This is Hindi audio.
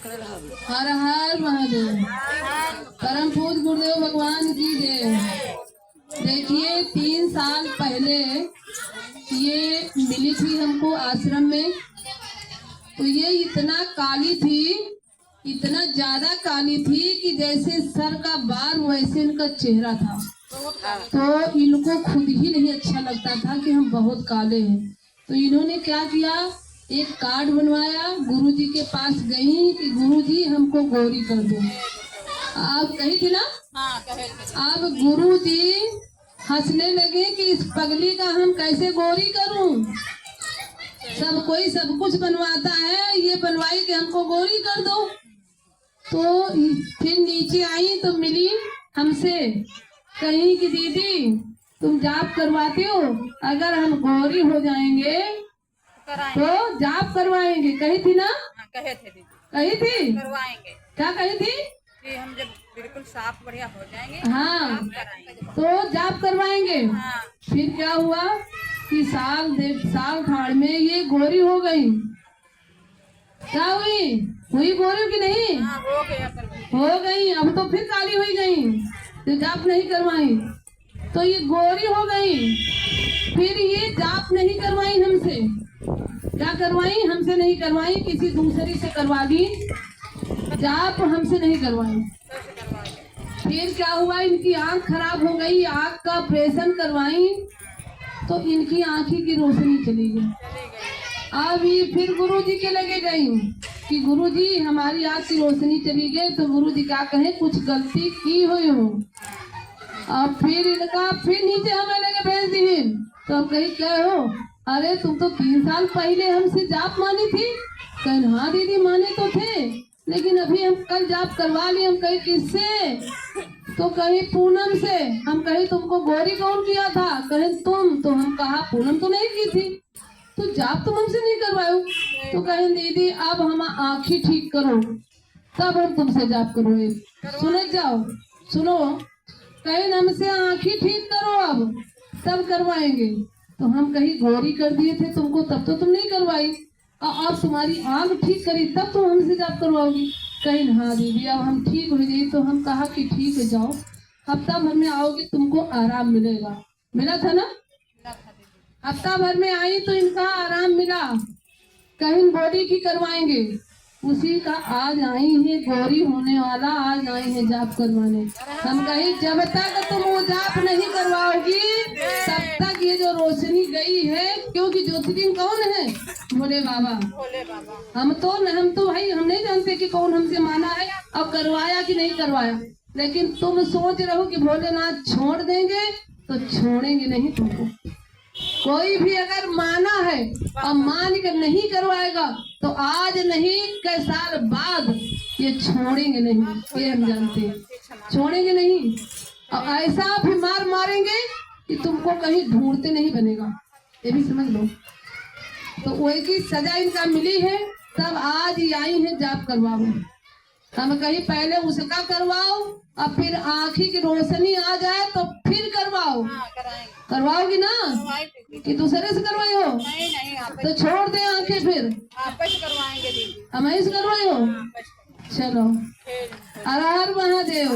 हर हर महादेव। परम पूज्य गुरुदेव भगवान की जय। देखिए 3 साल पहले ये मिली थी हमको आश्रम में, तो ये इतना काली थी, इतना ज्यादा काली थी कि जैसे सर का बाल वैसे इनका चेहरा था। तो इनको खुद ही नहीं अच्छा लगता था कि हम बहुत काले हैं। तो इन्होंने क्या किया, एक कार्ड बनवाया, गुरुजी के पास गई कि गुरुजी हमको गौरी कर दो। आप कही थी ना? हाँ, कहे थे। अब गुरुजी हंसने लगे कि इस पगली का हम कैसे गौरी करूं, सब कोई सब कुछ बनवाता है, ये बनवाई कि हमको गौरी कर दो। तो फिर नीचे आई तो मिली हमसे, कहीं कि दीदी तुम जाप करवाती हो, अगर हम गौरी हो जाएंगे तो जाप करवाएंगे। कही थी ना? कहे थे दीदी, कही थी। करवाएंगे। क्या कही थी? कि हम जब बिल्कुल साफ बढ़िया हो जाएंगे, हाँ, जाप कराएंगे। तो जाप करवाएंगे। हाँ। फिर क्या हुआ कि साल खाड़ में ये गोरी हो गई। क्या हुई गोरी की नहीं? हाँ, हो गया करवाएंगे। हो गई। अब तो फिर काली हुई गई, तो जाप नहीं करवाई, तो ये गोरी हो गई। फिर ये जाप नहीं करवाई हमसे। क्या करवाई? हमसे नहीं करवाई, किसी दूसरी से करवा दी, जाप हमसे नहीं करवाई। फिर क्या हुआ, इनकी आंख खराब हो गई, आंख का ऑपरेशन करवाई, तो इनकी आंखी की रोशनी चली गई। अब ये फिर गुरुजी के लगे गई कि गुरुजी हमारी आंख की रोशनी चली गई। तो गुरुजी क्या कहे, कुछ गलती की हुई हो। अब फिर इनका फिर नीचे हमें लगे भेज दिए। तो हम कही क्या हो, अरे तुम तो 3 साल पहले हमसे जाप मानी थी। कहीं हाँ दीदी माने तो थे, लेकिन अभी हम कल जाप करवा लिए। हम कहे किससे? तो कहीं पूनम से। हम कहे तुमको गौरी कौन किया था? कहे तुम। तो हम कहा पूनम तो नहीं की थी, तो जाप तुम हमसे नहीं करवाओ। तो कहे दीदी अब हम आँखें ठीक करो तब हम तुमसे जाप करोगे। सुने जाओ, सुनो, कहे हमसे आँखें ठीक करो अब तब करवाएंगे। तो हम कहीं गौरी कर दिए थे तुमको, तब तो तुम नहीं करवाई, और अब तुम्हारी आँख ठीक करी तब तुम हमसे जाप करवाओगी। कहीं हाँ दीदी अब हम ठीक हो गई। तो हम कहा कि ठीक है जाओ, हफ्ता भर में आओगी तुमको आराम मिलेगा। मिला था ना? हफ्ता भर में आई तो इनका आराम मिला। कहीं बॉडी की करवाएंगे, उसी का आज आई है गौरी होने वाला, आज आई है जाप करवाने। हम कहीं जब तक तुम वो जाप नहीं करवाओगी तब तक ये जो रोशनी गई है, क्योंकि ज्योतिर्लिंग कौन है? भोले बाबा। हम तो भाई हम नहीं जानते कि कौन हमसे माना है और करवाया कि नहीं करवाया, लेकिन तुम सोच रहे हो कि भोलेनाथ छोड़ देंगे, तो छोड़ेंगे नहीं तुमको। कोई भी अगर माना है और मान कर नहीं करवाएगा तो आज नहीं कई साल बाद ये छोड़ेंगे नहीं, ये हम जानते हैं, छोड़ेंगे नहीं। और ऐसा भी मारेंगे कि तुमको कहीं ढूंढते नहीं बनेगा, ये भी समझ लो। तो वही की सजा इनका मिली है, तब आज ही आई है जाप करवाओ। हम कहीं पहले उसका करवाओ और फिर आँखी की रोशनी आ जाए तो फिर करवाओ। करवाओगी ना कि दूसरे से करवाई हो? नहीं, तो छोड़ दे आंखें, फिर आपस करवाएंगे दीदी। हम ऐसे करवाई हो। चलो, हर हर महादेव।